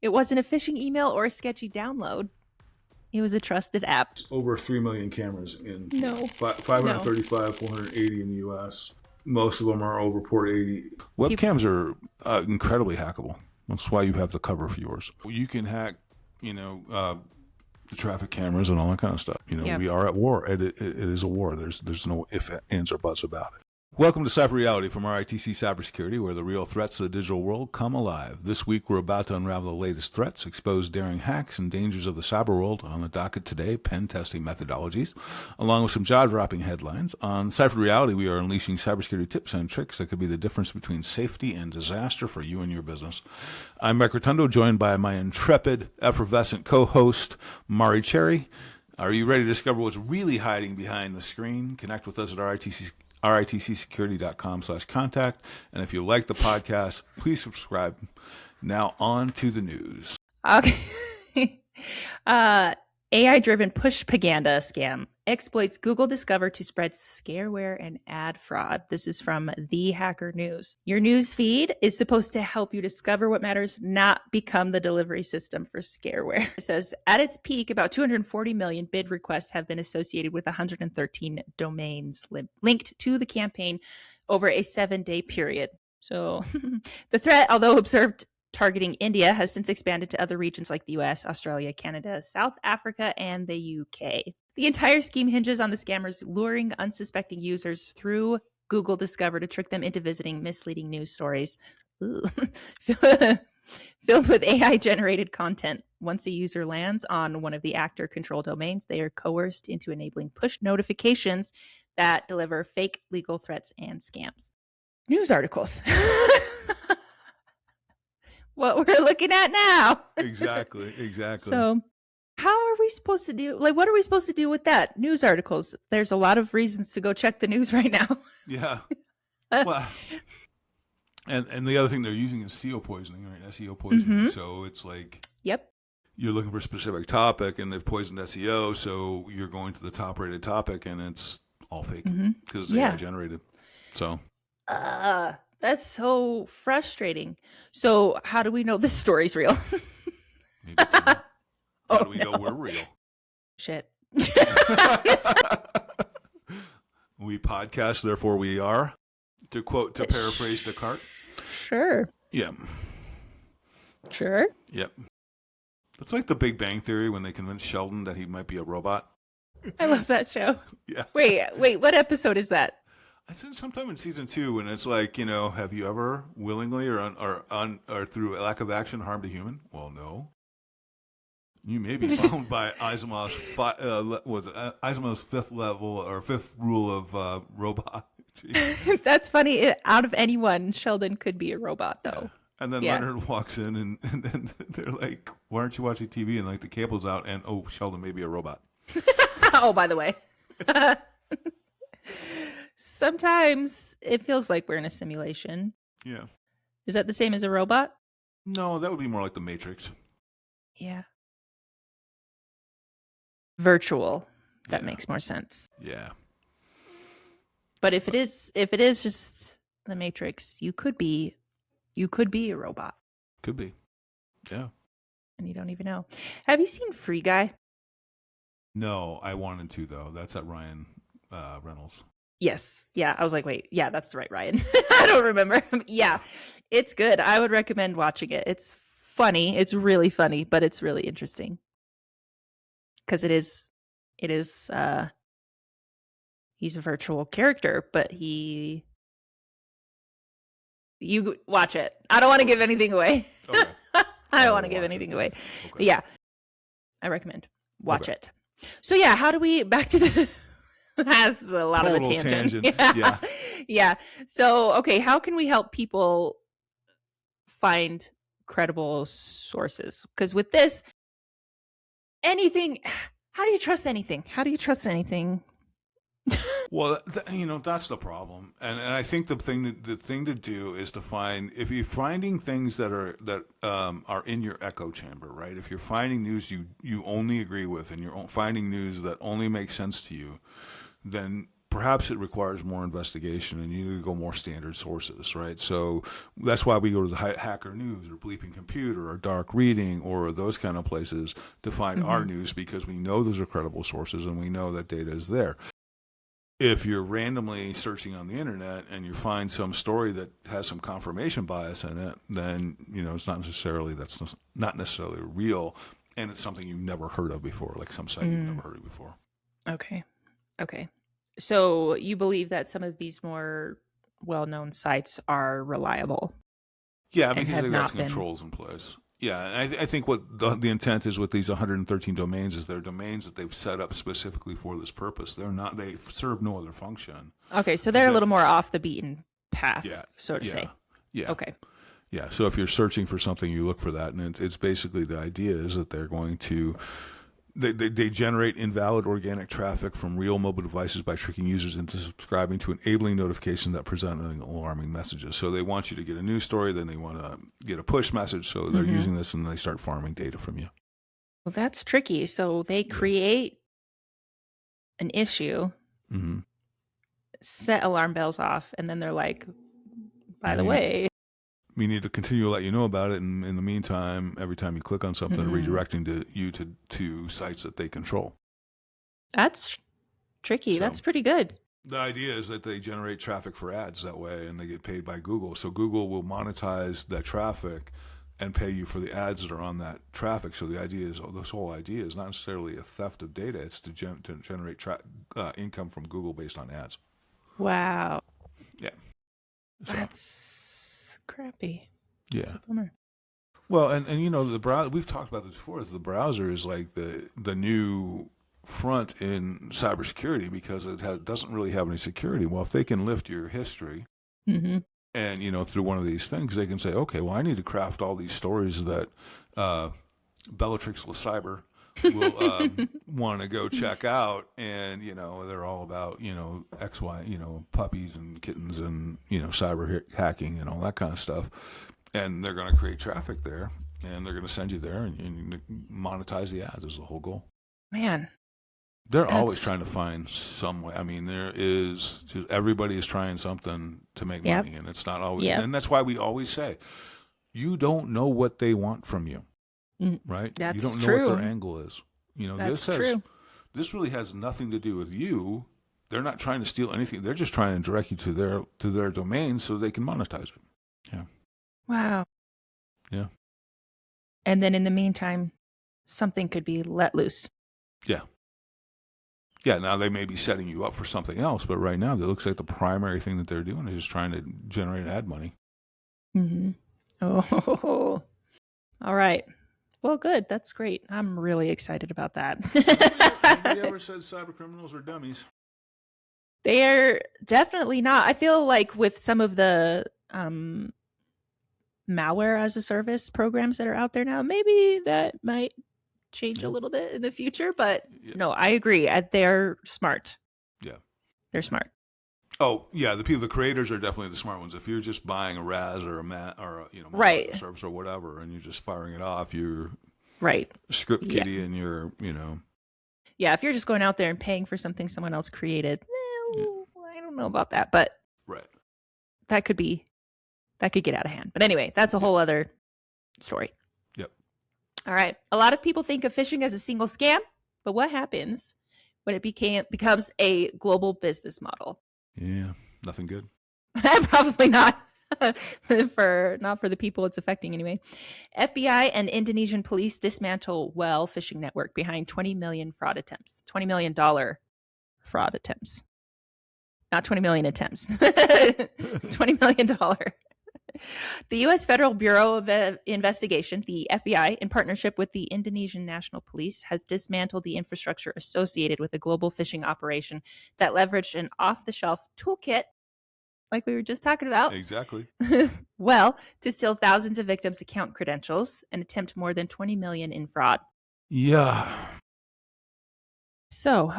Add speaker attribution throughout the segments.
Speaker 1: It wasn't a phishing email or a sketchy download. It was a trusted app.
Speaker 2: Over 3 million cameras in
Speaker 1: 535,
Speaker 2: 480 in the U.S. Most of them are over port 80.
Speaker 3: Webcams are incredibly hackable. That's why you have the cover for yours. You can hack, the traffic cameras and all that kind of stuff. We are at war. It is a war. There's no ifs, ands, or buts about it. Welcome to Ciphered Reality from RITC Cybersecurity, where the real threats to the digital world come alive. This week, we're about to unravel the latest threats, expose daring hacks and dangers of the cyber world. On the docket today, pen-testing methodologies, along with some jaw-dropping headlines. On Ciphered Reality, we are unleashing cybersecurity tips and tricks that could be the difference between safety and disaster for you and your business. I'm Mike Rotundo, joined by my intrepid, effervescent co-host, Mari Cherry. Are you ready to discover what's really hiding behind the screen? Connect with us at RITCsecurity.com/contact. And if you like the podcast, please subscribe. Now on to the news.
Speaker 1: Okay. AI-driven Pushpaganda scam exploits Google Discover to spread scareware and ad fraud. This is from The Hacker News. Your news feed is supposed to help you discover what matters, not become the delivery system for scareware. It says, at its peak, about 240 million bid requests have been associated with 113 domains linked to the campaign over a 7-day period. So the threat, although observed targeting India, has since expanded to other regions like the US, Australia, Canada, South Africa, and the UK. The entire scheme hinges on the scammers luring unsuspecting users through Google Discover to trick them into visiting misleading news stories filled with AI-generated content. Once a user lands on one of the actor-controlled domains, they are coerced into enabling push notifications that deliver fake legal threats and scams. News articles. What we're looking at now.
Speaker 3: Exactly.
Speaker 1: So how are we supposed to do, what are we supposed to do with that? News articles. There's a lot of reasons to go check the news right now.
Speaker 3: Yeah. Well, and the other thing they're using is SEO poisoning, right? SEO poisoning. Mm-hmm. So it's like,
Speaker 1: yep,
Speaker 3: you're looking for a specific topic and they've poisoned SEO. So you're going to the top rated topic and it's all fake because it's AI generated. So,
Speaker 1: that's so frustrating. So how do we know this story's real?
Speaker 3: How do we know we're real?
Speaker 1: Shit.
Speaker 3: We podcast, therefore we are. To paraphrase Descartes.
Speaker 1: Sure.
Speaker 3: Yeah.
Speaker 1: Sure.
Speaker 3: Yep. It's like the Big Bang Theory when they convinced Sheldon that he might be a robot.
Speaker 1: I love that show.
Speaker 3: Yeah.
Speaker 1: Wait, what episode is that?
Speaker 3: I said sometime in season 2, and it's like, have you ever willingly or through lack of action harmed a human? Well, no. You may be found by Asimov's fifth level or fifth rule of robot.
Speaker 1: That's funny. Out of anyone, Sheldon could be a robot, though.
Speaker 3: Yeah. And then Leonard walks in, and then they're like, "Why aren't you watching TV?" And like the cable's out, and Sheldon may be a robot.
Speaker 1: Oh, by the way. Sometimes it feels like we're in a simulation.
Speaker 3: Yeah.
Speaker 1: Is that the same as a robot?
Speaker 3: No, that would be more like the Matrix.
Speaker 1: Yeah. Virtual. That makes more sense.
Speaker 3: Yeah.
Speaker 1: But if it is just the Matrix, you could be a robot.
Speaker 3: Could be. Yeah.
Speaker 1: And you don't even know. Have you seen Free Guy?
Speaker 3: No, I wanted to though. That's at Ryan Reynolds.
Speaker 1: Yes. Yeah. I was like, wait, yeah, that's the right Ryan. I don't remember. Yeah. It's good. I would recommend watching it. It's funny. It's really funny, but it's really interesting. Because he's a virtual character, but you watch it. I don't want to give anything away.
Speaker 3: Okay.
Speaker 1: I don't want to give anything away. Okay. Yeah. I recommend watch it. So yeah, how do we back to the that's a lot
Speaker 3: Total
Speaker 1: of a tangent.
Speaker 3: Yeah.
Speaker 1: Yeah. So, okay, how can we help people find credible sources? Because with this, anything, how do you trust anything?
Speaker 3: Well, that's the problem, and I think the thing to do is to find, if you're finding things that are in your echo chamber, right? If you're finding news you only agree with, and you're finding news that only makes sense to you, then perhaps it requires more investigation, and you need to go more standard sources, right? So that's why we go to the Hacker News or Bleeping Computer or Dark Reading or those kind of places to find our news, because we know those are credible sources and we know that data is there. If you're randomly searching on the internet and you find some story that has some confirmation bias in it, then it's not necessarily real, and it's something you've never heard of before, like some site you've never heard of before.
Speaker 1: Okay. So you believe that some of these more well-known sites are reliable?
Speaker 3: Yeah, because they've got some controls in place. Yeah, and I think what the intent is with these 113 domains is they're domains that they've set up specifically for this purpose. They serve no other function.
Speaker 1: Okay, so they're a little more off the beaten path, so to say.
Speaker 3: Yeah.
Speaker 1: Okay.
Speaker 3: Yeah, so if you're searching for something, you look for that, and it's basically the idea is that they're going to they generate invalid organic traffic from real mobile devices by tricking users into subscribing to enabling notifications that present alarming messages. So they want you to get a news story, then they want to get a push message, so they're using this, and they start farming data from you.
Speaker 1: Well, that's tricky. So they create an issue, set alarm bells off, and then they're like, by the way,
Speaker 3: we need to continue to let you know about it, and in the meantime, every time you click on something, redirecting you to sites that they control.
Speaker 1: That's tricky. So, that's pretty good.
Speaker 3: The idea is that they generate traffic for ads that way, and they get paid by Google. So Google will monetize that traffic and pay you for the ads that are on that traffic. So the idea is, this whole idea is not necessarily a theft of data. It's to generate income from Google based on ads.
Speaker 1: Wow.
Speaker 3: Yeah. So.
Speaker 1: That's crappy.
Speaker 3: Yeah.
Speaker 1: That's a bummer.
Speaker 3: Well, and the browser, we've talked about this before, is the browser is like the new front in cybersecurity, because it doesn't really have any security. Well, if they can lift your history and, through one of these things, they can say, okay, well, I need to craft all these stories that Bellatrix Cyber will want to go check out, and they're all about XY, puppies and kittens and cyber hacking and all that kind of stuff, and they're going to create traffic there, and they're going to send you there, and monetize the ads is the whole goal.
Speaker 1: Man,
Speaker 3: they're always trying to find some way. I mean, everybody is trying something to make money, and it's not always, and that's why we always say, you don't know what they want from you. Right?
Speaker 1: That's
Speaker 3: you don't know
Speaker 1: true.
Speaker 3: what their angle is.
Speaker 1: That's true.
Speaker 3: This really has nothing to do with you. They're not trying to steal anything. They're just trying to direct you to their domain so they can monetize it. Yeah.
Speaker 1: Wow.
Speaker 3: Yeah.
Speaker 1: And then in the meantime, something could be let loose.
Speaker 3: Yeah. Yeah, now they may be setting you up for something else, but right now it looks like the primary thing that they're doing is just trying to generate ad money.
Speaker 1: Oh. All right. Well, good. That's great. I'm really excited about that.
Speaker 3: Nobody ever said cyber criminals are dummies.
Speaker 1: They are definitely not. I feel like with some of the malware as a service programs that are out there now, maybe that might change a little bit in the future. But no, I agree. They're smart.
Speaker 3: Yeah.
Speaker 1: They're smart.
Speaker 3: Oh yeah, the creators are definitely the smart ones. If you're just buying a RAS or
Speaker 1: right,
Speaker 3: service or whatever, and you're just firing it off, you're
Speaker 1: right
Speaker 3: script kiddie, and you're
Speaker 1: yeah. If you're just going out there and paying for something someone else created, I don't know about that, but that could get out of hand. But anyway, that's a whole other story.
Speaker 3: Yep.
Speaker 1: All right. A lot of people think of phishing as a single scam, but what happens when it becomes a global business model?
Speaker 3: Yeah, nothing good.
Speaker 1: Probably not. Not for the people it's affecting anyway. FBI and Indonesian police dismantle phishing network behind 20 million fraud attempts. $20 million fraud attempts. Not 20 million attempts. $20 million. The U.S. Federal Bureau of Investigation, the FBI, in partnership with the Indonesian National Police, has dismantled the infrastructure associated with a global phishing operation that leveraged an off-the-shelf toolkit, like we were just talking about.
Speaker 3: Exactly.
Speaker 1: To steal thousands of victims' account credentials and attempt more than 20 million in fraud.
Speaker 3: Yeah.
Speaker 1: So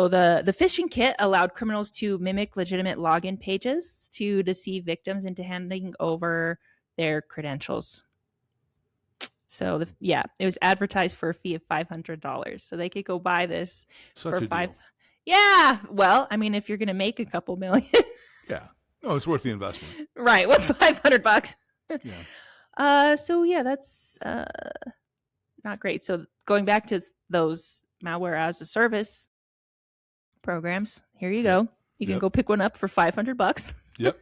Speaker 1: the phishing kit allowed criminals to mimic legitimate login pages to deceive victims into handing over their credentials. So it was advertised for a fee of $500, so they could go buy this for $500. Yeah. Well, I mean, if you're going to make a couple million.
Speaker 3: Yeah. No, it's worth the investment.
Speaker 1: Right. What's $500?
Speaker 3: Yeah.
Speaker 1: So yeah, that's not great. So going back to those malware as a service programs, here you go. You can go pick one up for $500.
Speaker 3: Yep.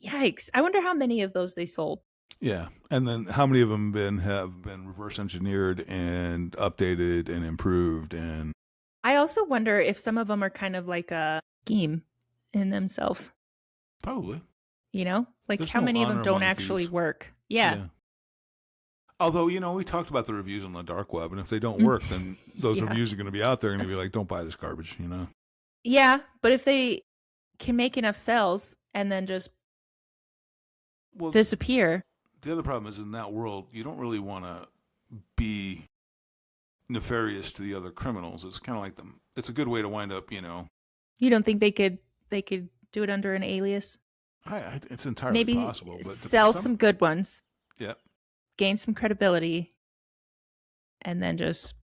Speaker 1: Yikes. I wonder how many of those they sold.
Speaker 3: Yeah. And then how many of them have been reverse engineered and updated and improved? And
Speaker 1: I also wonder if some of them are kind of like a scheme in themselves.
Speaker 3: Probably.
Speaker 1: You know, like
Speaker 3: There's
Speaker 1: how
Speaker 3: no
Speaker 1: many of them
Speaker 3: honor
Speaker 1: don't
Speaker 3: among
Speaker 1: actually
Speaker 3: thieves.
Speaker 1: work? Yeah.
Speaker 3: Although, we talked about the reviews on the dark web, and if they don't work, then those reviews are going to be out there and going to be like, don't buy this garbage,
Speaker 1: Yeah, but if they can make enough sales and then just disappear.
Speaker 3: The other problem is in that world, you don't really want to be nefarious to the other criminals. It's kind of like it's a good way to wind up,
Speaker 1: You don't think they could do it under an alias?
Speaker 3: It's entirely possible. But
Speaker 1: sell some good ones.
Speaker 3: Yeah.
Speaker 1: Gain some credibility, and then just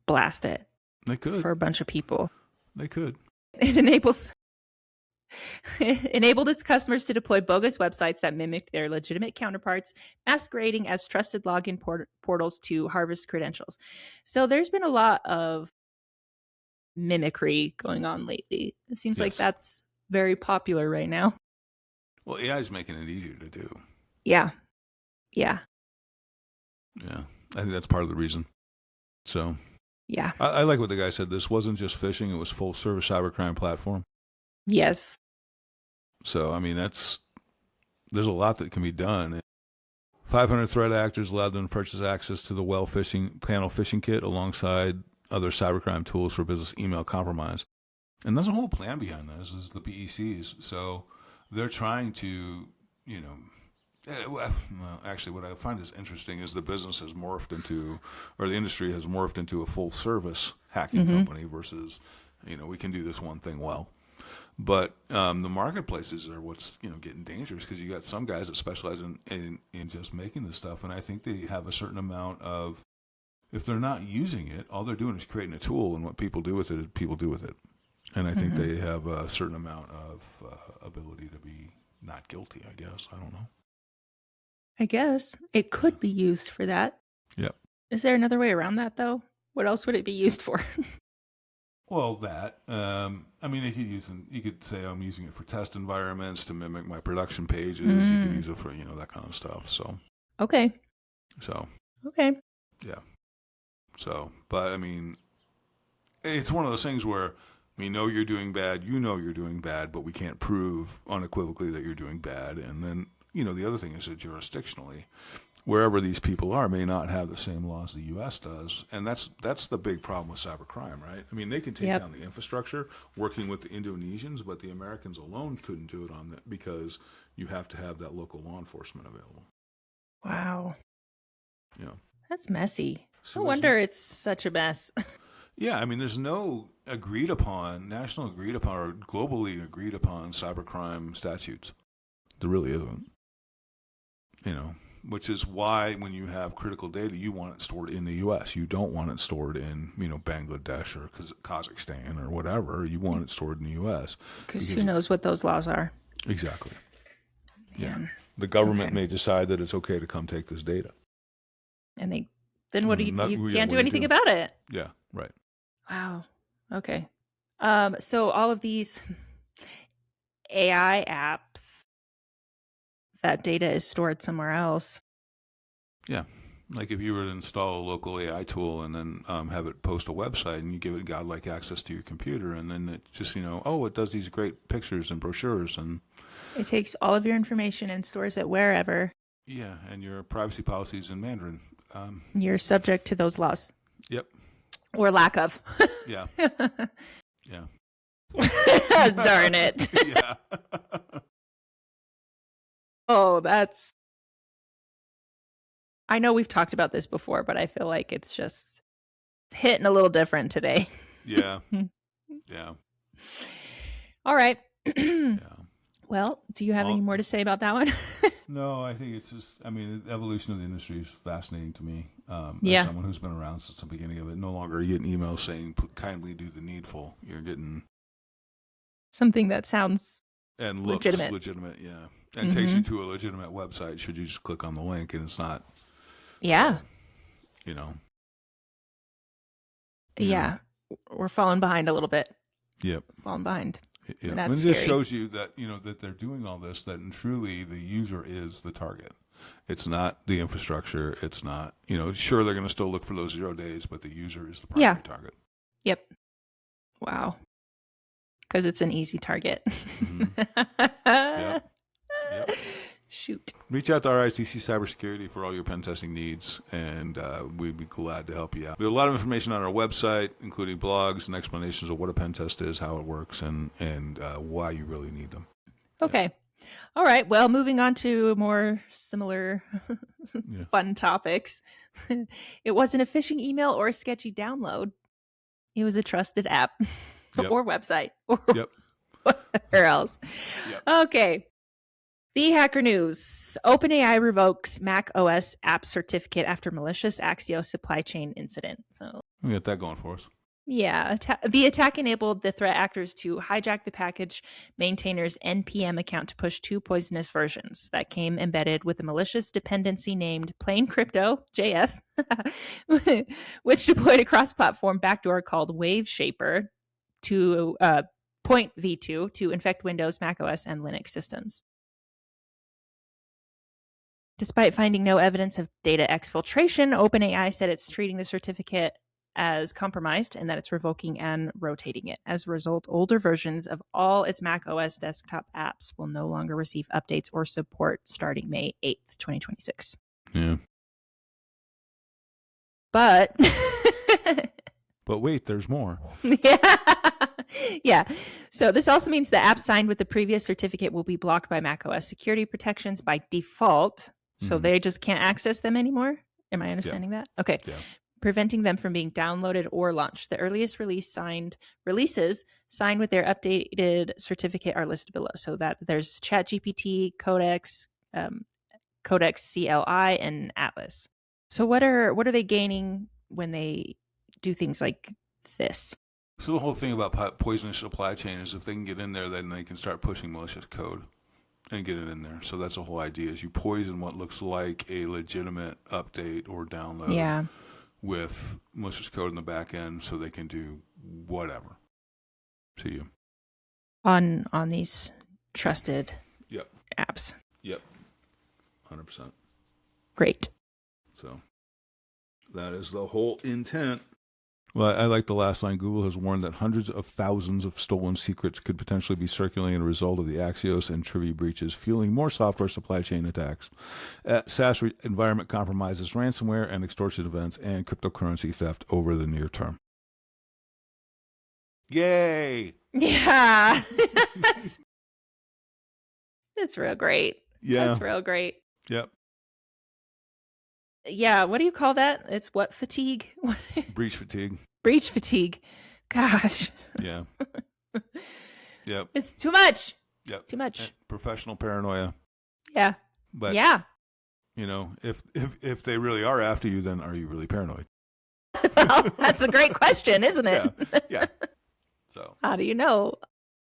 Speaker 1: blast it.
Speaker 3: They could.
Speaker 1: For a bunch of people.
Speaker 3: They could.
Speaker 1: It enabled its customers to deploy bogus websites that mimic their legitimate counterparts, masquerading as trusted login portals to harvest credentials. So there's been a lot of mimicry going on lately. It seems like that's very popular right now.
Speaker 3: Well, AI is making it easier to do.
Speaker 1: Yeah. Yeah.
Speaker 3: Yeah. I think that's part of the reason. So,
Speaker 1: yeah.
Speaker 3: I like what the guy said. This wasn't just phishing, it was full service cybercrime platform.
Speaker 1: Yes.
Speaker 3: So, I mean, there's a lot that can be done. 500 threat actors allowed them to purchase access to the Well Phishing Panel Phishing Kit alongside other cybercrime tools for business email compromise. And there's a whole plan behind this, is the BECs. So they're trying to, well, actually, what I find is interesting is the business has morphed into, or the industry has morphed into a full service hacking company versus, we can do this one thing well. But the marketplaces are what's getting dangerous, because you got some guys that specialize in just making this stuff, and I think they have a certain amount of, if they're not using it, all they're doing is creating a tool, and what people do with it is people do with it. And I think they have a certain amount of ability to be not guilty, I guess. I don't know.
Speaker 1: I guess it could be used for that.
Speaker 3: Yep.
Speaker 1: Is there another way around that, though? What else would it be used for?
Speaker 3: Well, that. I mean, you could say I'm using it for test environments to mimic my production pages. You can use it for, that kind of stuff. So.
Speaker 1: Okay.
Speaker 3: So.
Speaker 1: Okay.
Speaker 3: Yeah. So, but I mean, it's one of those things where we know you're doing bad, you're doing bad, but we can't prove unequivocally that you're doing bad. And then, the other thing is that jurisdictionally, wherever these people are may not have the same laws the U.S. does. And that's the big problem with cybercrime, right? I mean, they can take down the infrastructure working with the Indonesians, but the Americans alone couldn't do it on that, because you have to have that local law enforcement available.
Speaker 1: Wow.
Speaker 3: Yeah.
Speaker 1: That's messy. No wonder it's such a mess.
Speaker 3: Yeah, I mean, there's no national agreed upon, or globally agreed upon cybercrime statutes. There really isn't. Which is why when you have critical data, you want it stored in the U.S. You don't want it stored in, Bangladesh or Kazakhstan or whatever. You want it stored in the U.S.
Speaker 1: Because who knows what those laws are.
Speaker 3: Exactly. Yeah. The government may decide that it's okay to come take this data.
Speaker 1: And then what do you can't do anything about it.
Speaker 3: Yeah, right.
Speaker 1: Wow. Okay. So all of these AI apps, that data is stored somewhere else. Yeah.
Speaker 3: Like if you were to install a local AI tool and then have it post a website, and you give it godlike access to your computer, and then it just, it does these great pictures and brochures, and
Speaker 1: it takes all of your information and stores it wherever.
Speaker 3: Yeah, and your privacy policies in Mandarin.
Speaker 1: You're subject to those laws.
Speaker 3: Yep.
Speaker 1: Or lack of.
Speaker 3: Yeah. Yeah.
Speaker 1: Darn it.
Speaker 3: Yeah.
Speaker 1: Oh, I know we've talked about this before, but I feel like it's hitting a little different today.
Speaker 3: Yeah. Yeah.
Speaker 1: All right.
Speaker 3: Yeah.
Speaker 1: Well, do you have any more to say about that one?
Speaker 3: No, I think it's just, the evolution of the industry is fascinating to me.
Speaker 1: Yeah.
Speaker 3: As someone who's been around since the beginning of it, no longer are you getting emails saying, kindly do the needful. You're getting
Speaker 1: something that sounds
Speaker 3: and looks legitimate, yeah. And takes you to a legitimate website should you just click on the link, and it's not.
Speaker 1: Yeah.
Speaker 3: You know.
Speaker 1: Yeah. We're falling behind a little bit.
Speaker 3: Yep.
Speaker 1: Falling behind.
Speaker 3: Yeah.
Speaker 1: And that's
Speaker 3: it
Speaker 1: scary.
Speaker 3: Just shows you that, that they're doing all this, that truly the user is the target. It's not the infrastructure. It's not, sure, they're going to still look for those 0 days, but the user is the primary target.
Speaker 1: Yep. Wow. Because it's an easy target.
Speaker 3: Yep.
Speaker 1: Shoot.
Speaker 3: Reach out to RITC Cybersecurity for all your pen testing needs, and we'd be glad to help you out. We have a lot of information on our website, including blogs and explanations of what a pen test is, how it works, and why you really need them.
Speaker 1: Okay. Yeah. All right. Well, moving on to more similar fun topics. It wasn't a phishing email or a sketchy download. It was a trusted app or website or whatever else. Yep. Okay. The Hacker News. OpenAI revokes Mac OS app certificate after malicious Axios supply chain incident. So
Speaker 3: we got that going for us.
Speaker 1: Yeah. The attack enabled the threat actors to hijack the package maintainer's NPM account to push 2 poisonous versions that came embedded with a malicious dependency named Plain Crypto JS, which deployed a cross-platform backdoor called Wave Shaper to Point V2 to infect Windows, Mac OS, and Linux systems. Despite finding no evidence of data exfiltration, OpenAI said it's treating the certificate as compromised and that it's revoking and rotating it. As a result, older versions of all its Mac OS desktop apps will no longer receive updates or support starting May 8th, 2026.
Speaker 3: Yeah.
Speaker 1: But
Speaker 3: wait, there's more.
Speaker 1: Yeah. So this also means the apps signed with the previous certificate will be blocked by macOS security protections by default. So they just can't access them anymore. Am I understanding that? Okay. Yeah. Preventing them from being downloaded or launched. The earliest releases signed with their updated certificate are listed below. So that there's ChatGPT, Codex, Codex CLI, and Atlas. So what are they gaining when they do things like this?
Speaker 3: So the whole thing about poisonous supply chain is if they can get in there, then they can start pushing malicious code and get it in there. So that's the whole idea, is you poison what looks like a legitimate update or download with malicious code in the back end so they can do whatever to you.
Speaker 1: On these trusted apps.
Speaker 3: Yep. 100%.
Speaker 1: Great.
Speaker 3: So that is the whole intent. Well, I like the last line. Google has warned that hundreds of thousands of stolen secrets could potentially be circulating as a result of the Axios and Trivia breaches, fueling more software supply chain attacks. SaaS environment compromises ransomware and extortion events and cryptocurrency theft over the near term. Yay!
Speaker 1: Yeah. That's real great.
Speaker 3: Yeah.
Speaker 1: That's real great.
Speaker 3: Yep.
Speaker 1: Yeah, what do you call that? It's what fatigue?
Speaker 3: Breach fatigue.
Speaker 1: Breach fatigue. Gosh.
Speaker 3: Yeah. Yep.
Speaker 1: It's too much.
Speaker 3: Yep.
Speaker 1: Too much.
Speaker 3: Professional paranoia.
Speaker 1: Yeah.
Speaker 3: But if they really are after you, then are you really paranoid?
Speaker 1: Well, that's a great question, isn't it?
Speaker 3: Yeah. So
Speaker 1: how do you know?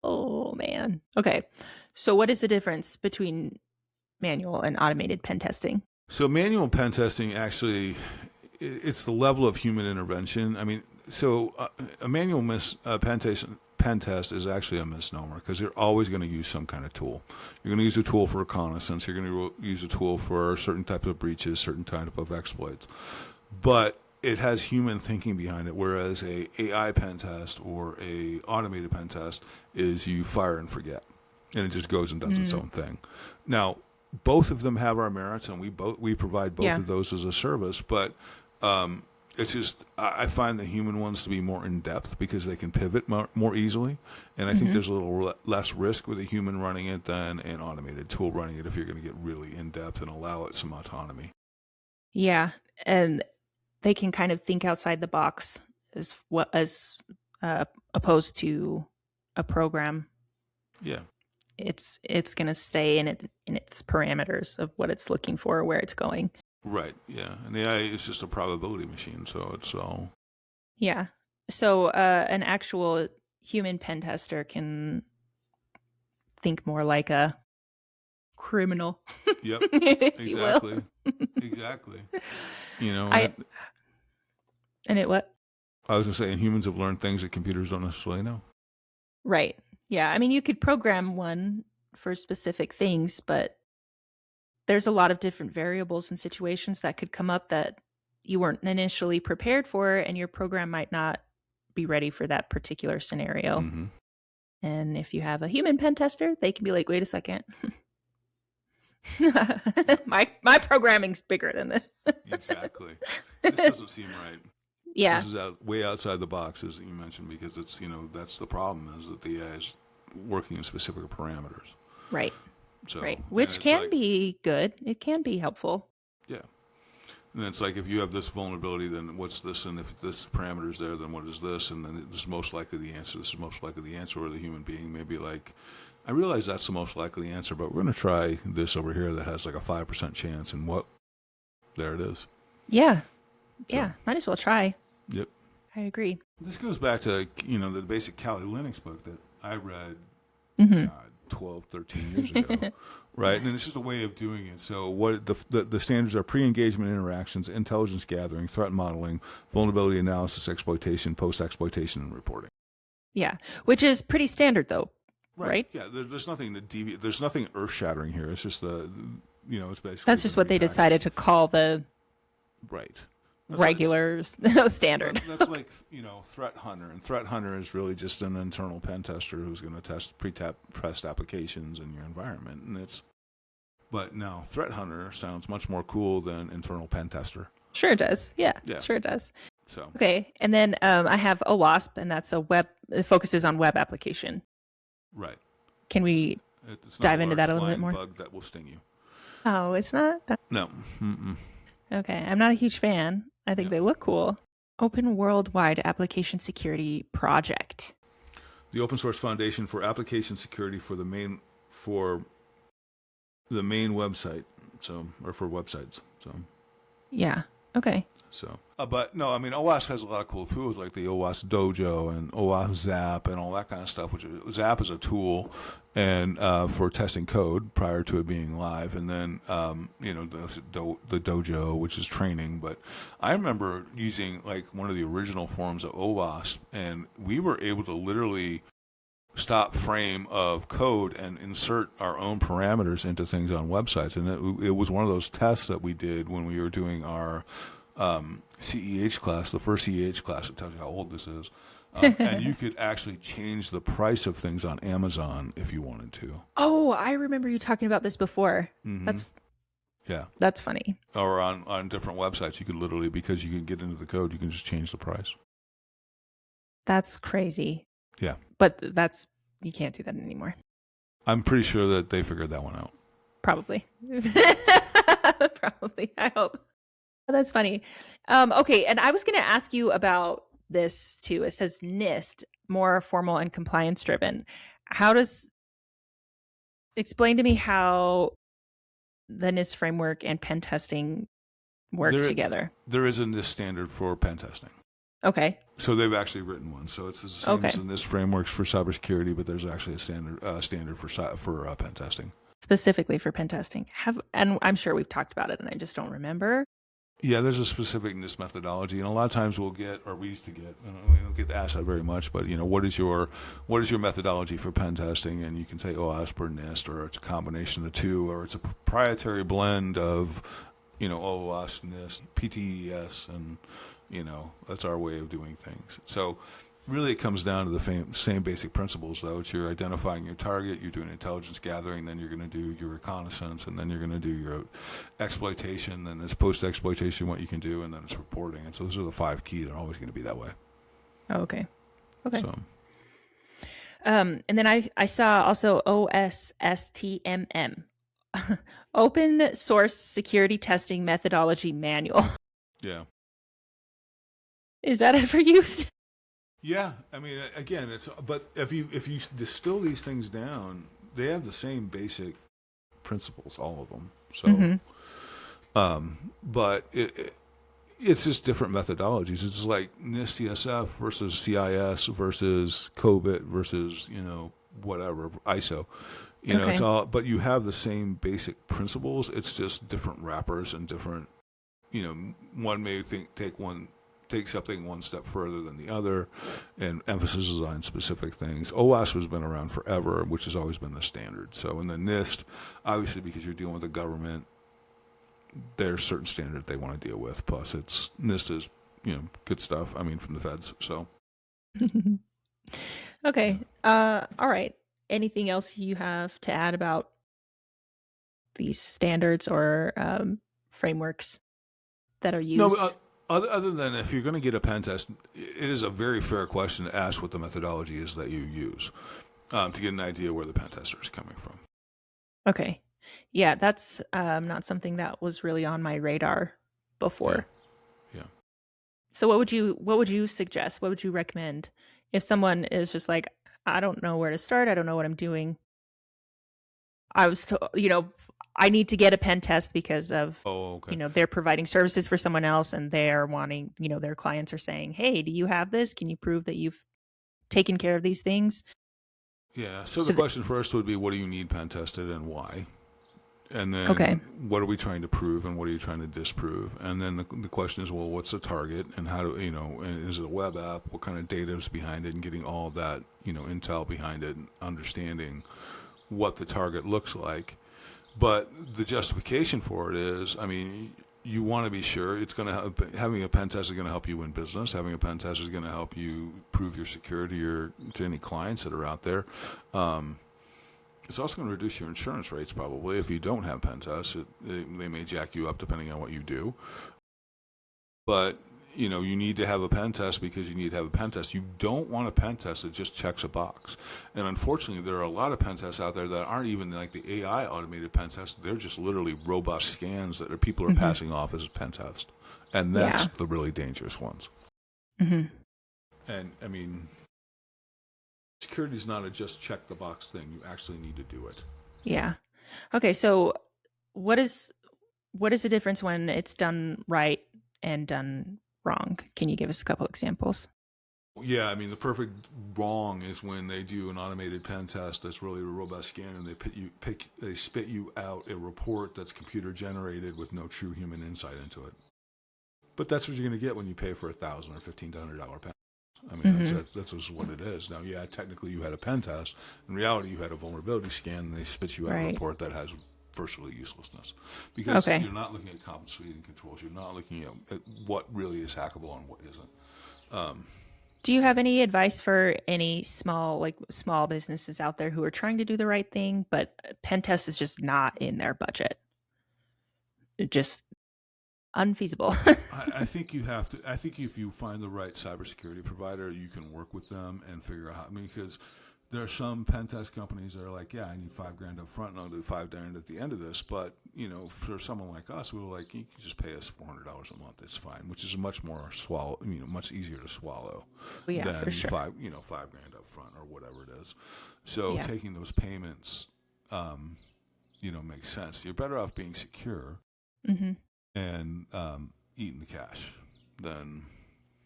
Speaker 1: Oh man. Okay. So what is the difference between manual and automated pen testing?
Speaker 3: So manual pen testing, actually, it's the level of human intervention. I mean, so a manual pen test is actually a misnomer because you're always going to use some kind of tool. You're going to use a tool for reconnaissance. You're going to use a tool for certain types of breaches, certain type of exploits. But it has human thinking behind it, whereas a AI pen test or a automated pen test is you fire and forget, and it just goes and does its own thing. Now, both of them have our merits, and we provide both of those as a service. But it's just I find the human ones to be more in depth because they can pivot more easily, and I think there's a little less risk with a human running it than an automated tool running it if you're going to get really in depth and allow it some autonomy.
Speaker 1: Yeah, and they can kind of think outside the box as opposed to a program.
Speaker 3: Yeah.
Speaker 1: it's going to stay in its parameters of what it's looking for, where it's going.
Speaker 3: Right. Yeah. And the AI is just a probability machine, so it's all.
Speaker 1: Yeah. So an actual human pen tester can think more like a criminal.
Speaker 3: Yep.
Speaker 1: if
Speaker 3: Exactly.
Speaker 1: You will.
Speaker 3: Exactly. You know.
Speaker 1: And it what?
Speaker 3: I was going to say, and humans have learned things that computers don't necessarily know.
Speaker 1: Right. Yeah. I mean, you could program one for specific things, but there's a lot of different variables and situations that could come up that you weren't initially prepared for, and your program might not be ready for that particular scenario.
Speaker 3: Mm-hmm.
Speaker 1: And if you have a human pen tester, they can be like, wait a second. my programming's bigger than this.
Speaker 3: Exactly. This doesn't seem right.
Speaker 1: Yeah.
Speaker 3: This is way outside the box, as you mentioned, because it's, that's the problem, is that the AI is working in specific parameters.
Speaker 1: Right.
Speaker 3: So,
Speaker 1: right. Which can be good. It can be helpful.
Speaker 3: Yeah. And it's like, if you have this vulnerability, then what's this? And if this parameter is there, then what is this? And then this is most likely the answer. This is most likely the answer. Or the human being may be like, I realize that's the most likely answer, but we're going to try this over here that has like a 5% chance. And there it is.
Speaker 1: Yeah. Yeah. Might as well try.
Speaker 3: Yep.
Speaker 1: I agree.
Speaker 3: This goes back to, the basic Kali Linux book that I read 12, 13 years ago. Right. And it's just a way of doing it. So what the standards are: pre-engagement interactions, intelligence gathering, threat modeling, vulnerability analysis, exploitation, post-exploitation, and reporting.
Speaker 1: Yeah. Which is pretty standard though. Right?
Speaker 3: Yeah. There's nothing to deviate. There's nothing earth-shattering here. It's just it's basically.
Speaker 1: That's just what they decided to call the
Speaker 3: right.
Speaker 1: regular standard.
Speaker 3: That's like, Threat Hunter. And Threat Hunter is really just an internal pen tester who's going to test pre-test applications in your environment. But now Threat Hunter sounds much more cool than internal pen tester.
Speaker 1: Sure it does. Yeah. Sure it does.
Speaker 3: So.
Speaker 1: Okay. And then I have OWASP, and that's it focuses on web application.
Speaker 3: Right.
Speaker 1: Can we dive into that a little bit more?
Speaker 3: Bug that will sting you.
Speaker 1: Oh, it's not?
Speaker 3: No. Mm-mm.
Speaker 1: Okay. I'm not a huge fan. I think they look cool. Open Worldwide Application Security Project.
Speaker 3: The open source foundation for application security for the main website. Or for websites. So.
Speaker 1: Yeah. Okay.
Speaker 3: So, but no, I mean, OWASP has a lot of cool tools like the OWASP Dojo and OWASP Zap and all that kind of stuff. Zap is a tool and for testing code prior to it being live, and then the Dojo, which is training. But I remember using like one of the original forms of OWASP, and we were able to literally stop frame of code and insert our own parameters into things on websites, and it was one of those tests that we did when we were doing our CEH class, the first CEH class. It tells you how old this is. And you could actually change the price of things on Amazon if you wanted to.
Speaker 1: Oh, I remember you talking about this before.
Speaker 3: Mm-hmm. That's funny. Or on different websites, you could literally, because you can get into the code, you can just change the price.
Speaker 1: That's crazy.
Speaker 3: Yeah.
Speaker 1: But you can't do that anymore.
Speaker 3: I'm pretty sure that they figured that one out.
Speaker 1: Probably. Probably. I hope. That's funny. Okay, and I was going to ask you about this too. It says NIST, more formal and compliance driven. Explain to me how the NIST framework and pen testing work together.
Speaker 3: There is a NIST standard for pen testing.
Speaker 1: Okay.
Speaker 3: So they've actually written one. So it's the same as the NIST frameworks for cybersecurity, but there's actually a standard for pen testing. Specifically for pen testing.
Speaker 1: And I'm sure we've talked about it, and I just don't remember.
Speaker 3: Yeah, there's a specific NIST methodology, and a lot of times we used to get, we don't get asked that very much, but what is your methodology for pen testing? And you can say OWASP or NIST, or it's a combination of the two, or it's a proprietary blend of, OWASP, NIST, PTES, and that's our way of doing things. So really it comes down to the same basic principles, though. It's you're identifying your target, you're doing intelligence gathering, then you're going to do your reconnaissance, and then you're going to do your exploitation, then it's post-exploitation, what you can do, and then it's reporting. And so those are the 5 key. They're always going to be that way.
Speaker 1: Oh, okay. So. And then I saw also OSSTMM, Open Source Security Testing Methodology Manual.
Speaker 3: Yeah.
Speaker 1: Is that ever used?
Speaker 3: Yeah, I mean, again, but if you distill these things down, they have the same basic principles, all of them. So, but it's just different methodologies. It's like NIST CSF versus CIS versus COBIT versus, whatever, ISO. It's all, but you have the same basic principles. It's just different wrappers and different, one may take something one step further than the other, and emphasis is on specific things. OWASP has been around forever, which has always been the standard. So in the NIST, obviously because you're dealing with the government, there's certain standard they want to deal with. Plus, NIST is good stuff. I mean, from the feds. So
Speaker 1: okay, all right. Anything else you have to add about these standards or frameworks that are used?
Speaker 3: No, other than if you're going to get a pen test, it is a very fair question to ask what the methodology is that you use to get an idea where the pen tester is coming from.
Speaker 1: Okay. Yeah, that's not something that was really on my radar before.
Speaker 3: Yeah.
Speaker 1: So what would you suggest? What would you recommend if someone is just like, I don't know where to start. I don't know what I'm doing. I was told, I need to get a pen test because of, they're providing services for someone else and they're wanting, their clients are saying, hey, do you have this? Can you prove that you've taken care of these things?
Speaker 3: Yeah. So the question first would be, what do you need pen tested and why? And then what are we trying to prove and what are you trying to disprove? And then the question is, well, what's the target and how do, and is it a web app? What kind of data is behind it, and getting all that, intel behind it and understanding what the target looks like. But the justification for it is, you want to be sure it's going to help. Having a pen test is going to help you win business. Having a pen test is going to help you prove your security to any clients that are out there. It's also going to reduce your insurance rates probably. If you don't have pen tests, they may jack you up depending on what you do. But, you need to have a pen test because you need to have a pen test. You don't want a pen test that just checks a box. And unfortunately, there are a lot of pen tests out there that aren't even like the AI automated pen tests. They're just literally robust scans that people are passing off as a pen test. And that's the really dangerous ones.
Speaker 1: Mm-hmm.
Speaker 3: And, security is not a just check the box thing. You actually need to do it.
Speaker 1: Yeah. Okay. So what is the difference when it's done right and done wrong? Can you give us a couple examples?
Speaker 3: Yeah. The perfect wrong is when they do an automated pen test that's really a robust scan and they spit you out a report that's computer generated with no true human insight into it. But that's what you're going to get when you pay for $1,000 or $1,500 pen. That's just what it is. Now, technically you had a pen test. In reality, you had a vulnerability scan, and they spit you out a report that has virtually uselessness. Because you're not looking at compensating controls. You're not looking at what really is hackable and what isn't.
Speaker 1: Do you have any advice for any small businesses out there who are trying to do the right thing, but pen test is just not in their budget? Just unfeasible.
Speaker 3: I think you have to. I think if you find the right cybersecurity provider, you can work with them and figure out how. Because there are some pen test companies that are like, yeah, I need $5,000 up front and I'll do $5,000 at the end of this. But for someone like us, we were like, you can just pay us $400 a month. It's fine, which is much more much easier to swallow than
Speaker 1: for sure.
Speaker 3: $5,000 up front or whatever it is. So taking those payments, makes sense. You're better off being secure.
Speaker 1: Mm-hmm.
Speaker 3: And eating the cash then.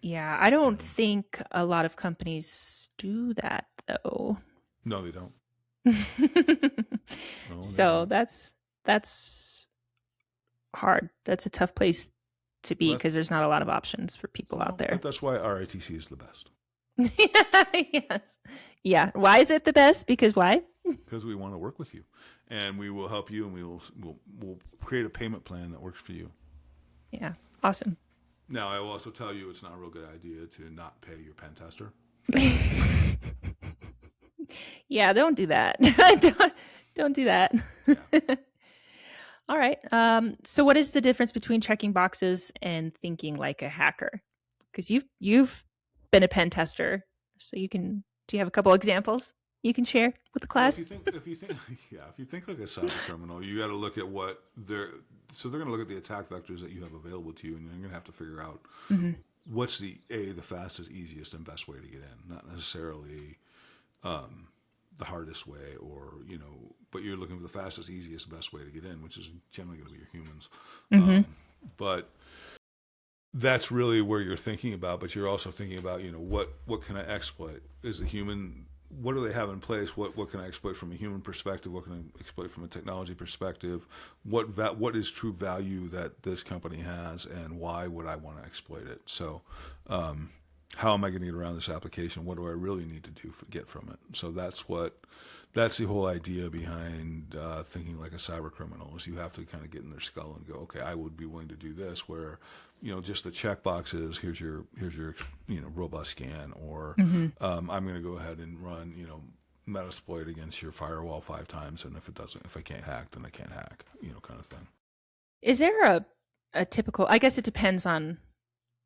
Speaker 1: Yeah, I don't think a lot of companies do that though.
Speaker 3: No, they don't.
Speaker 1: So that's hard. That's a tough place to be because there's not a lot of options for people out there.
Speaker 3: But that's why RITC is the best.
Speaker 1: Yes. Yeah. Why is it the best? Because why?
Speaker 3: Because we want to work with you, and we will help you, and we'll create a payment plan that works for you.
Speaker 1: Yeah. Awesome.
Speaker 3: Now, I will also tell you it's not a real good idea to not pay your pen tester.
Speaker 1: Yeah, don't do that. don't do that.
Speaker 3: Yeah.
Speaker 1: All right. So what is the difference between checking boxes and thinking like a hacker? Because you've been a pen tester, so do you have a couple examples you can share with the class?
Speaker 3: If you think like a cyber criminal, you got to look at what they're going to look at the attack vectors that you have available to you, and you're going to have to figure out what's the fastest, easiest, and best way to get in. Not necessarily the hardest way, or, but you're looking for the fastest, easiest, best way to get in, which is generally going to be your humans.
Speaker 1: Mm-hmm.
Speaker 3: But that's really where you're thinking about, but you're also thinking about, what can I exploit? Is the human, what do they have in place? What can I exploit from a human perspective? What can I exploit from a technology perspective? What is true value that this company has, and why would I want to exploit it? So, how am I going to get around this application? What do I really need to get from it? So that's the whole idea behind thinking like a cyber criminal, is you have to kind of get in their skull and go, okay, I would be willing to do this, where, just the checkbox is, here's your robust scan, or I'm going to go ahead and run, Metasploit against your firewall 5 times, and if I can't hack, then I can't hack, kind of thing.
Speaker 1: Is there a typical, I guess it depends on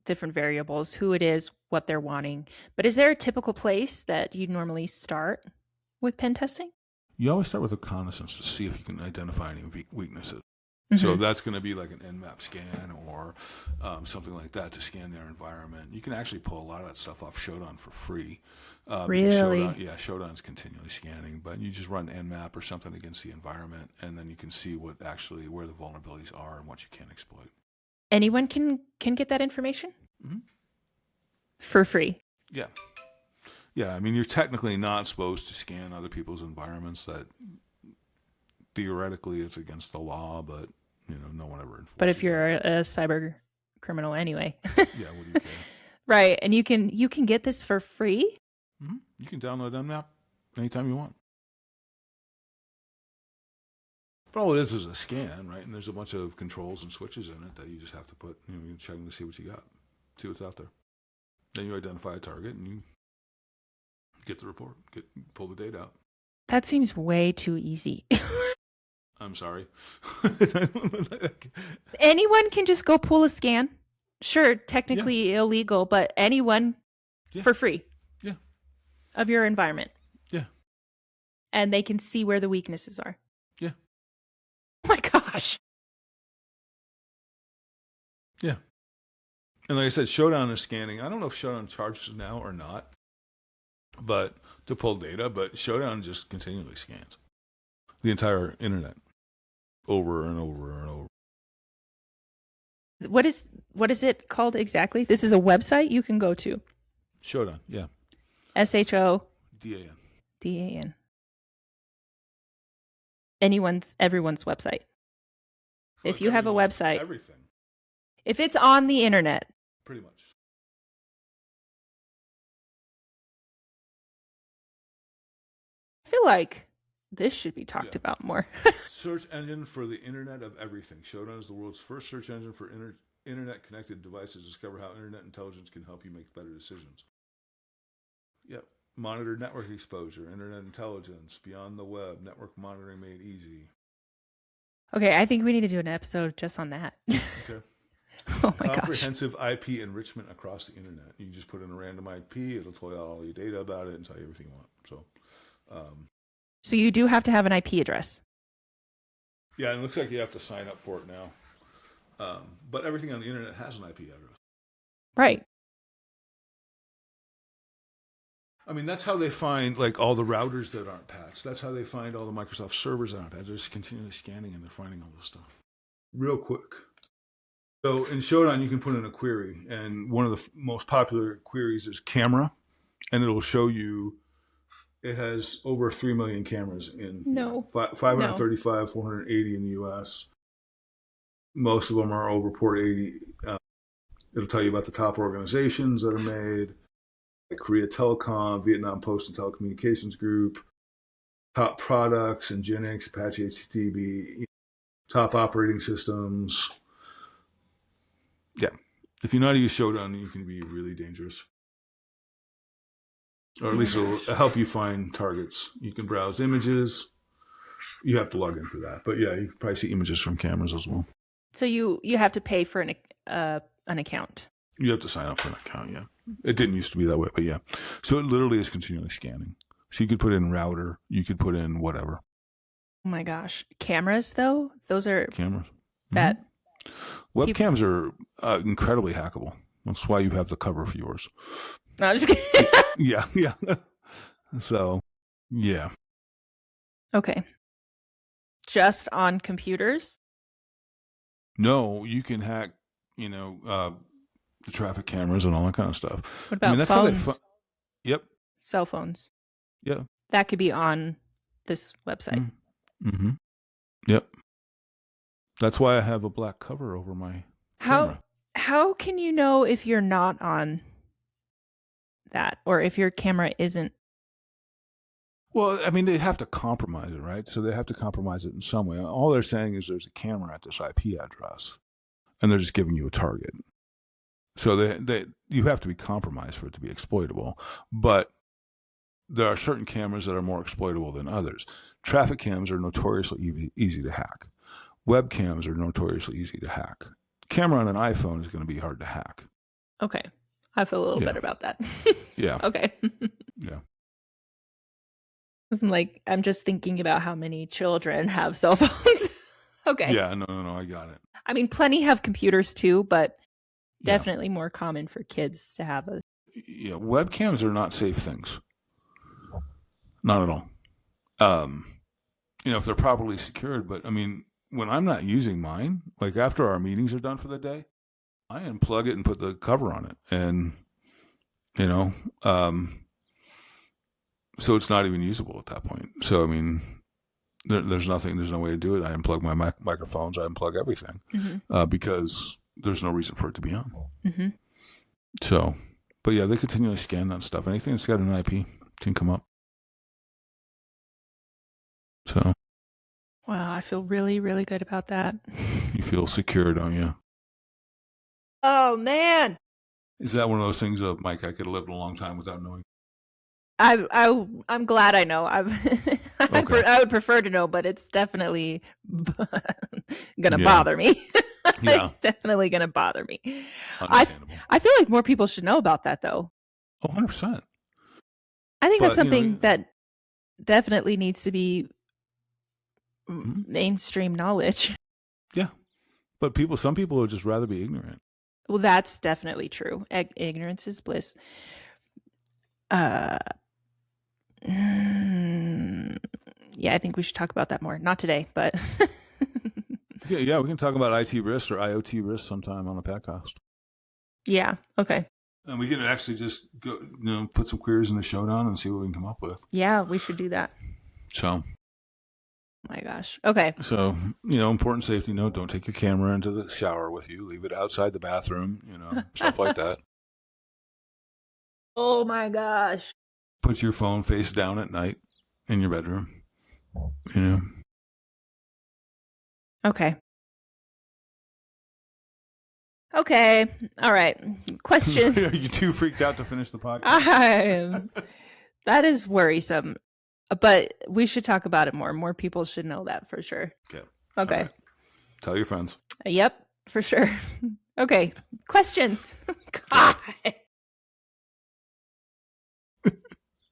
Speaker 1: different variables, who it is, what they're wanting, but is there a typical place that you normally start with pen testing?
Speaker 3: You always start with reconnaissance to see if you can identify any weaknesses. So that's going to be like an Nmap scan, or something like that, to scan their environment. You can actually pull a lot of that stuff off Shodan for free.
Speaker 1: Really?
Speaker 3: Shodan's continually scanning, but you just run Nmap or something against the environment, and then you can see where the vulnerabilities are and what you can exploit.
Speaker 1: Anyone can get that information?
Speaker 3: Mm-hmm.
Speaker 1: For free?
Speaker 3: Yeah. Yeah, I mean, you're technically not supposed to scan other people's environments. That theoretically it's against the law, but no one ever enforces.
Speaker 1: But if you're a cyber criminal anyway.
Speaker 3: Yeah, what do you care?
Speaker 1: Right, and you can get this for free?
Speaker 3: Mm-hmm. You can download Nmap anytime you want. But all it is a scan, right? And there's a bunch of controls and switches in it that you just have to put, you check them to see what you got, see what's out there. Then you identify a target and you get the report, pull the data out.
Speaker 1: That seems way too easy.
Speaker 3: I'm sorry.
Speaker 1: Anyone can just go pull a scan. Sure, technically illegal, but anyone for free.
Speaker 3: Yeah.
Speaker 1: Of your environment.
Speaker 3: Yeah.
Speaker 1: And they can see where the weaknesses are.
Speaker 3: Yeah.
Speaker 1: Oh my gosh.
Speaker 3: Yeah. And like I said, Shodan is scanning. I don't know if Shodan charges now or not, but to pull data, but Shodan just continually scans the entire internet over and over and over.
Speaker 1: What is it called exactly? This is a website you can go to.
Speaker 3: Shodan, yeah.
Speaker 1: SHODAN.
Speaker 3: DAN.
Speaker 1: Everyone's website. If you have a website.
Speaker 3: Everything.
Speaker 1: If it's on the internet.
Speaker 3: Pretty much.
Speaker 1: I feel like this should be talked about more.
Speaker 3: Search engine for the Internet of Everything. Shodan is the world's first search engine for internet-connected devices. Discover how internet intelligence can help you make better decisions. Yep. Monitor network exposure, internet intelligence, beyond the web, network monitoring made easy.
Speaker 1: Okay, I think we need to do an episode just on that.
Speaker 3: Okay.
Speaker 1: Oh my gosh.
Speaker 3: Comprehensive IP enrichment across the internet. You just put in a random IP, it'll tell you all your data about it and tell you everything you want.
Speaker 1: So you do have to have an IP address.
Speaker 3: Yeah, and it looks like you have to sign up for it now. But everything on the internet has an IP address.
Speaker 1: Right.
Speaker 3: I mean, that's how they find like all the routers that aren't patched. That's how they find all the Microsoft servers that aren't patched. They're just continually scanning and they're finding all this stuff. Real quick. So in Shodan, you can put in a query, and one of the most popular queries is camera, and it'll show you. It has over 3 million cameras in 535, 480 in the U.S. Most of them are over port 80. It'll tell you about the top organizations that are made, like Korea Telecom, Vietnam Post and Telecommunications Group, top products, Nginx, Apache HTTP, top operating systems. Yeah. If you know how to use Shodan, you can be really dangerous. Or at least it'll help you find targets. You can browse images. You have to log in for that. But yeah, you can probably see images from cameras as well.
Speaker 1: So you have to pay for an account.
Speaker 3: You have to sign up for an account, yeah. It didn't used to be that way, but yeah. So it literally is continually scanning. So you could put in router. You could put in whatever.
Speaker 1: Oh my gosh. Cameras, though? Those are...
Speaker 3: Cameras.
Speaker 1: That...
Speaker 3: Mm-hmm. Webcams are incredibly hackable. That's why you have the cover for yours.
Speaker 1: No, I'm just kidding.
Speaker 3: Yeah. So, yeah.
Speaker 1: Okay. Just on computers?
Speaker 3: No, you can hack, the traffic cameras and all that kind of stuff.
Speaker 1: What about
Speaker 3: that's
Speaker 1: phones?
Speaker 3: How Yep.
Speaker 1: Cell phones?
Speaker 3: Yeah.
Speaker 1: That could be on this website.
Speaker 3: Mm-hmm. Yep. That's why I have a black cover over my camera.
Speaker 1: How can you know if you're not on that, or if your camera isn't?
Speaker 3: Well, I mean, they have to compromise it, right? So they have to compromise it in some way. All they're saying is there's a camera at this IP address, and they're just giving you a target. So you have to be compromised for it to be exploitable. But there are certain cameras that are more exploitable than others. Traffic cams are notoriously easy to hack. Webcams are notoriously easy to hack. Camera on an iPhone is going to be hard to hack.
Speaker 1: Okay. I feel a little better about that.
Speaker 3: Yeah.
Speaker 1: Okay.
Speaker 3: Yeah.
Speaker 1: I'm just thinking about how many children have cell phones. Okay.
Speaker 3: Yeah, no, I got it.
Speaker 1: I mean, plenty have computers too, but definitely more common for kids to have a...
Speaker 3: Yeah, webcams are not safe things. Not at all. If they're properly secured, but I mean, when I'm not using mine, like after our meetings are done for the day, I unplug it and put the cover on it. And, so it's not even usable at that point. So, I mean, there's no way to do it. I unplug my microphones. I unplug everything because there's no reason for it to be on.
Speaker 1: Mm-hmm.
Speaker 3: So, but yeah, they continually scan that stuff. Anything that's got an IP can come up. So.
Speaker 1: Wow, I feel really, really good about that.
Speaker 3: You feel secure, don't you?
Speaker 1: Oh, man.
Speaker 3: Is that one of those things of, Mike, I could have lived a long time without knowing?
Speaker 1: I'm glad I know.
Speaker 3: Okay.
Speaker 1: I would prefer to know, but it's definitely gonna bother me. It's definitely gonna bother me. I feel like more people should know about that, though.
Speaker 3: Oh, 100%.
Speaker 1: I think that's something that definitely needs to be mainstream knowledge.
Speaker 3: Yeah, but some people would just rather be ignorant.
Speaker 1: Well, that's definitely true. Ignorance is bliss. Yeah, I think we should talk about that more. Not today, but
Speaker 3: yeah, we can talk about IT risks or IoT risks sometime on the podcast.
Speaker 1: Yeah. Okay.
Speaker 3: And we can actually just go, put some queries in the showdown and see what we can come up with.
Speaker 1: Yeah, we should do that.
Speaker 3: So.
Speaker 1: My gosh. Okay.
Speaker 3: So, important safety note, don't take your camera into the shower with you. Leave it outside the bathroom, stuff like that.
Speaker 1: Oh my gosh.
Speaker 3: Put your phone face down at night in your bedroom.
Speaker 1: Okay. Okay. All right. Question.
Speaker 3: Are you too freaked out to finish the podcast?
Speaker 1: That is worrisome. But we should talk about it more. More people should know that for sure. Okay.
Speaker 3: Right. Tell your friends.
Speaker 1: Yep, for sure. Okay. Questions. God.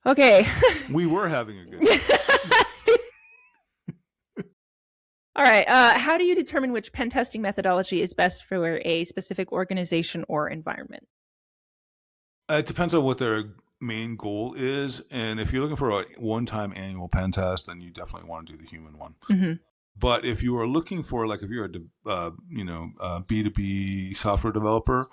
Speaker 1: Okay.
Speaker 3: We were having a good time.
Speaker 1: All right. How do you determine which pen testing methodology is best for a specific organization or environment?
Speaker 3: It depends on what their main goal is. And if you're looking for a one-time annual pen test, then you definitely want to do the human one.
Speaker 1: Mm-hmm.
Speaker 3: But if you are looking for, like, if you're a B2B software developer,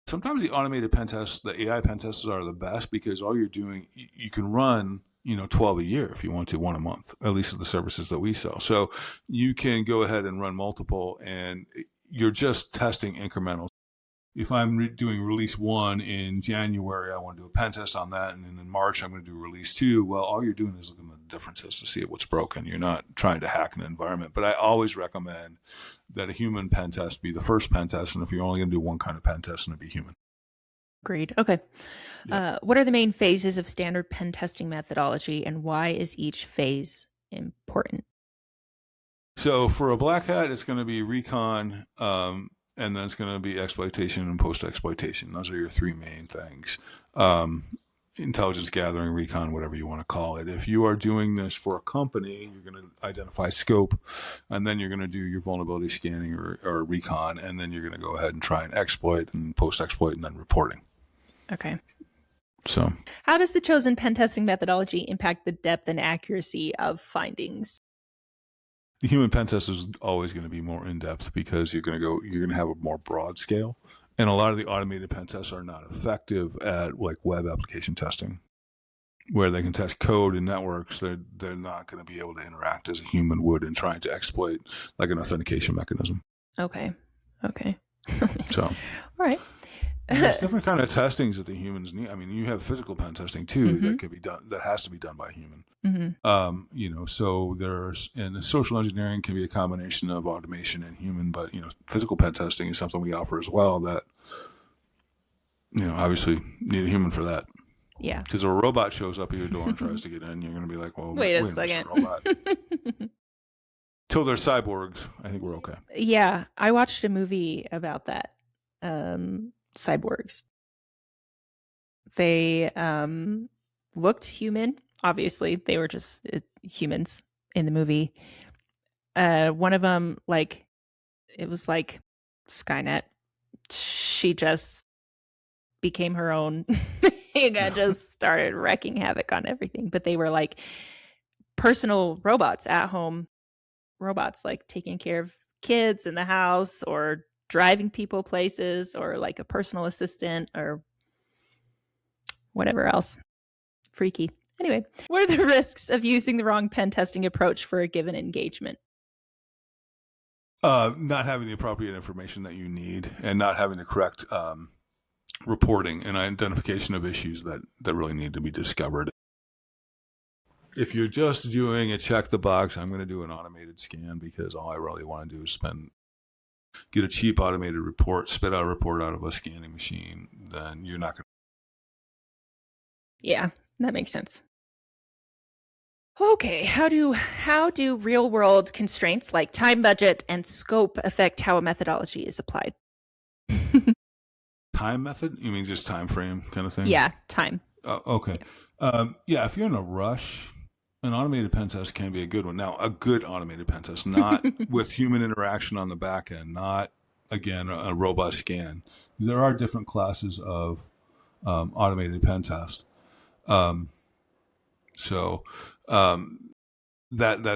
Speaker 3: sometimes the automated pen tests, the AI pen tests are the best because all you're doing, you can run, 12 a year if you want to, one a month, at least of the services that we sell. So you can go ahead and run multiple and you're just testing incremental. If I'm doing release 1 in January, I want to do a pen test on that. And then in March, I'm going to do release 2. Well, all you're doing is looking at the differences to see what's broken. You're not trying to hack an environment. But I always recommend that a human pen test be the first pen test. And if you're only going to do one kind of pen test, then it'd be human.
Speaker 1: Agreed. Okay.
Speaker 3: Yeah.
Speaker 1: What are the main phases of standard pen testing methodology and why is each phase important?
Speaker 3: So for a black hat, it's going to be recon, and then it's going to be exploitation and post-exploitation. Those are your three main things. Intelligence gathering, recon, whatever you want to call it. If you are doing this for a company, you're going to identify scope, and then you're going to do your vulnerability scanning or recon, and then you're going to go ahead and try and exploit and post-exploit and then reporting.
Speaker 1: Okay.
Speaker 3: So,
Speaker 1: how does the chosen pen testing methodology impact the depth and accuracy of findings?
Speaker 3: the human pen test is always going to be more in depth because you're going to have a more broad scale, and a lot of the automated pen tests are not effective at like web application testing, where they can test code and networks. They're not going to be able to interact as a human would in trying to exploit like an authentication mechanism.
Speaker 1: Okay.
Speaker 3: So,
Speaker 1: all right.
Speaker 3: There's different kind of testings that the humans need. I mean, you have physical pen testing too that can be done. That has to be done by a human. So and the social engineering can be a combination of automation and human. But physical pen testing is something we offer as well. That obviously need a human for that.
Speaker 1: Yeah.
Speaker 3: Because if a robot shows up at your door and tries to get in, you're going to be like, "Well,
Speaker 1: wait a second,
Speaker 3: robot." Till they're cyborgs, I think we're okay.
Speaker 1: Yeah, I watched a movie about that. Cyborgs. They looked human. Obviously, they were just humans in the movie. One of them, it was like Skynet. She just became her own and just started wreaking havoc on everything. But they were like personal robots at home. Robots like taking care of kids in the house or driving people places or like a personal assistant or whatever else. Freaky. Anyway, what are the risks of using the wrong pen testing approach for a given engagement?
Speaker 3: Not having the appropriate information that you need and not having the correct reporting and identification of issues that really need to be discovered. If you're just doing a check the box, I'm going to do an automated scan because all I really want to do is get a cheap automated report, spit out a report out of a scanning machine, then you're not going to.
Speaker 1: Yeah, that makes sense. Okay, how do real world constraints like time, budget, and scope affect how a methodology is applied?
Speaker 3: Time method? You mean just time frame kind of thing?
Speaker 1: Yeah, time.
Speaker 3: Okay. If you're in a rush, an automated pen test can be a good one. Now, a good automated pen test, not with human interaction on the back end, not, again, a robot scan. There are different classes of automated pen test. That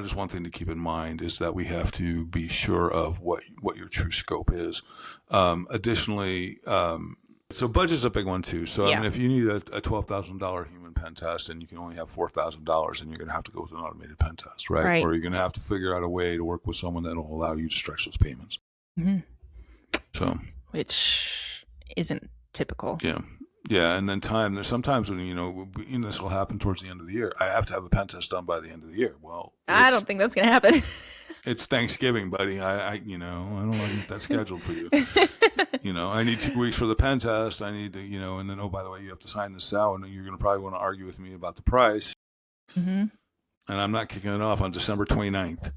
Speaker 3: is one thing to keep in mind, is that we have to be sure of what your true scope is. Additionally, so budget's a big one too. So I mean, if you need a $12,000 human pen test and you can only have $4,000, then you're going to have to go with an automated pen test, right? Or you're going to have to figure out a way to work with someone that will allow you to stretch those payments.
Speaker 1: Mm-hmm.
Speaker 3: So,
Speaker 1: which isn't typical.
Speaker 3: Yeah, and then time. There's sometimes when this will happen towards the end of the year. I have to have a pen test done by the end of the year. Well,
Speaker 1: I don't think that's going to happen.
Speaker 3: It's Thanksgiving, buddy. I don't want to get that scheduled for you. I need 2 weeks for the pen test. I need to, and then, oh, by the way, you have to sign this out, and you're going to probably want to argue with me about the price.
Speaker 1: Mm-hmm.
Speaker 3: And I'm not kicking it off on December 29th.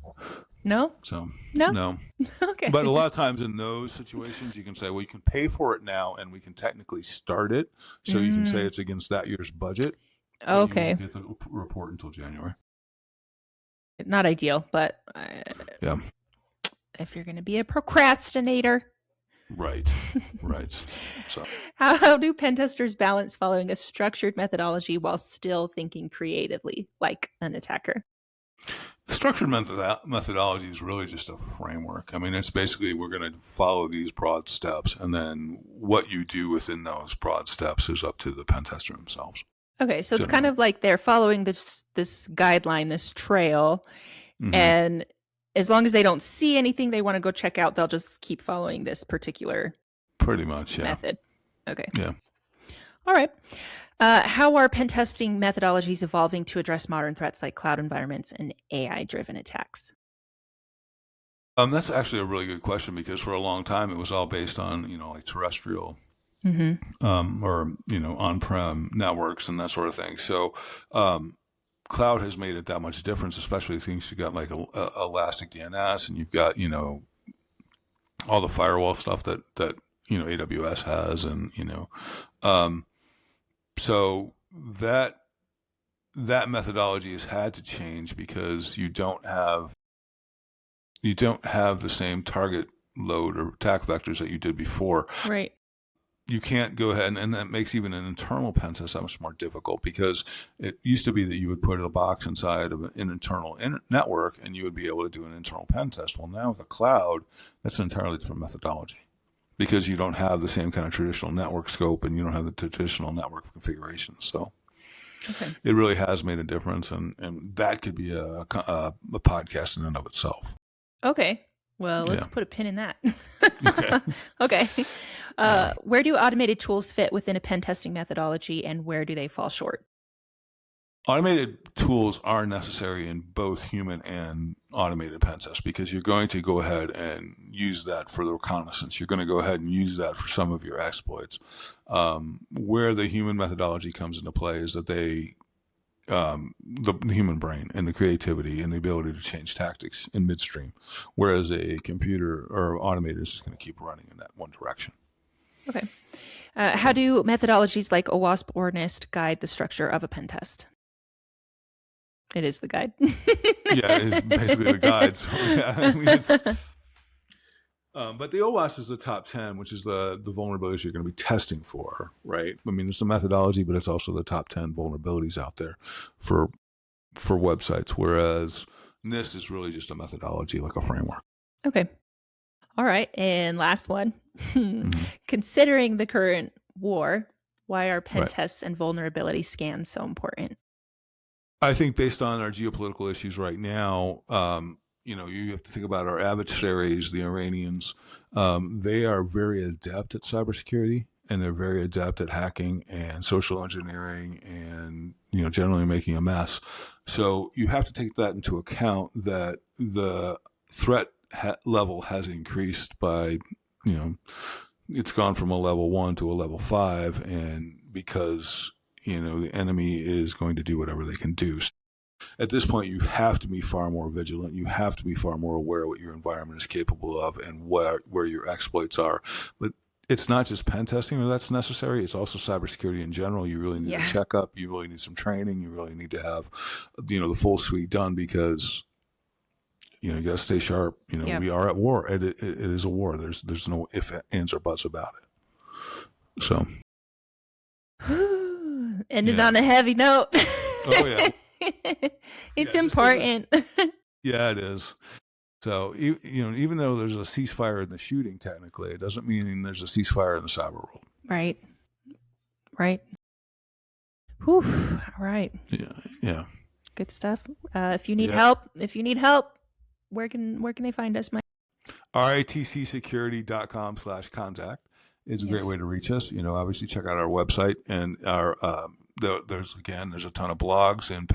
Speaker 1: No?
Speaker 3: So,
Speaker 1: no. Okay.
Speaker 3: But a lot of times in those situations, you can say, well, you can pay for it now, and we can technically start it. So you can say it's against that year's budget.
Speaker 1: Okay.
Speaker 3: You won't get the report until January.
Speaker 1: Not ideal, but
Speaker 3: yeah.
Speaker 1: If you're going to be a procrastinator.
Speaker 3: Right. So,
Speaker 1: how do pen testers balance following a structured methodology while still thinking creatively, like an attacker?
Speaker 3: The structured methodology is really just a framework. I mean, it's basically we're going to follow these broad steps, and then what you do within those broad steps is up to the pen tester themselves.
Speaker 1: Okay, so it's kind of like they're following this guideline, this trail, and as long as they don't see anything they want to go check out, they'll just keep following this particular method. Okay.
Speaker 3: Yeah.
Speaker 1: All right. How are pen testing methodologies evolving to address modern threats like cloud environments and AI-driven attacks?
Speaker 3: That's actually a really good question, because for a long time it was all based on like terrestrial or on-prem networks and that sort of thing. So cloud has made it that much difference, especially things you got like elastic DNS, and you've got all the firewall stuff that AWS has, and so that methodology has had to change because you don't have the same target load or attack vectors that you did before.
Speaker 1: Right.
Speaker 3: you can't go ahead, and that makes even an internal pen test that much more difficult, because it used to be that you would put a box inside of an internal network and you would be able to do an internal pen test. Well, now with the cloud, that's an entirely different methodology, because you don't have the same kind of traditional network scope and you don't have the traditional network configuration. So it really has made a difference, and that could be a podcast in and of itself.
Speaker 1: Okay. Well, let's put a pin in that.
Speaker 3: Okay.
Speaker 1: Okay. Where do automated tools fit within a pen testing methodology, and where do they fall short?
Speaker 3: Automated tools are necessary in both human and automated pen tests, because you're going to go ahead and use that for the reconnaissance. You're going to go ahead and use that for some of your exploits. Where the human methodology comes into play is that the human brain and the creativity and the ability to change tactics in midstream, whereas a computer or automated is just going to keep running in that one direction.
Speaker 1: Okay. How do methodologies like OWASP or NIST guide the structure of a pen test? It is the guide.
Speaker 3: Yeah, it is basically the guide. So, yeah, I mean, but the OWASP is the top 10, which is the vulnerabilities you're going to be testing for, right? I mean, it's a methodology, but it's also the top 10 vulnerabilities out there for websites, whereas NIST is really just a methodology, like a framework.
Speaker 1: Okay. All right. And last one. Considering the current war, why are pen tests and vulnerability scans so important?
Speaker 3: I think based on our geopolitical issues right now, you have to think about our adversaries, the Iranians. They are very adept at cybersecurity, and they're very adept at hacking and social engineering and, generally making a mess. So you have to take that into account, that the threat level has increased by, it's gone from a level 1 to a level 5, and because the enemy is going to do whatever they can do. At this point, you have to be far more vigilant. You have to be far more aware of what your environment is capable of and where your exploits are. But it's not just pen testing that's necessary. It's also cybersecurity in general. You really need a checkup. You really need some training. You really need to have, the full suite done, because, you got to stay sharp. We are at war. It is a war. There's no ifs, ands, or buts about it. So.
Speaker 1: Ended on a heavy note.
Speaker 3: Oh, yeah.
Speaker 1: It's important.
Speaker 3: Yeah, it is. So, even though there's a ceasefire in the shooting, technically, it doesn't mean there's a ceasefire in the cyber world.
Speaker 1: Right. Whew. All right.
Speaker 3: Yeah.
Speaker 1: Good stuff. If you need help, where can they find us, Mike?
Speaker 3: RITCsecurity.com/contact is a great way to reach us. Obviously check out our website, and our there's a ton of blogs and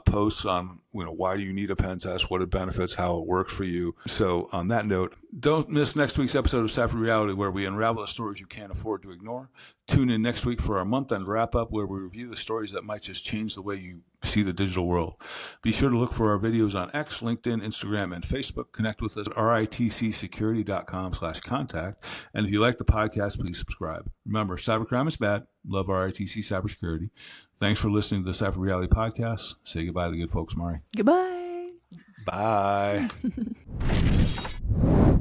Speaker 3: posts on why do you need a pen test, what it benefits, how it works for you. So on that note, don't miss next week's episode of Ciphered Reality, where we unravel the stories you can't afford to ignore. Tune in next week for our month-end wrap-up, where we review the stories that might just change the way you see the digital world. Be sure to look for our videos on X, LinkedIn, Instagram, and Facebook. Connect with us at RITCsecurity.com/contact. And if you like the podcast, please subscribe. Remember, cybercrime is bad. Love RITC Cybersecurity. Thanks for listening to the Ciphered Reality Podcast. Say goodbye to the good folks, Mari.
Speaker 1: Goodbye.
Speaker 3: Bye.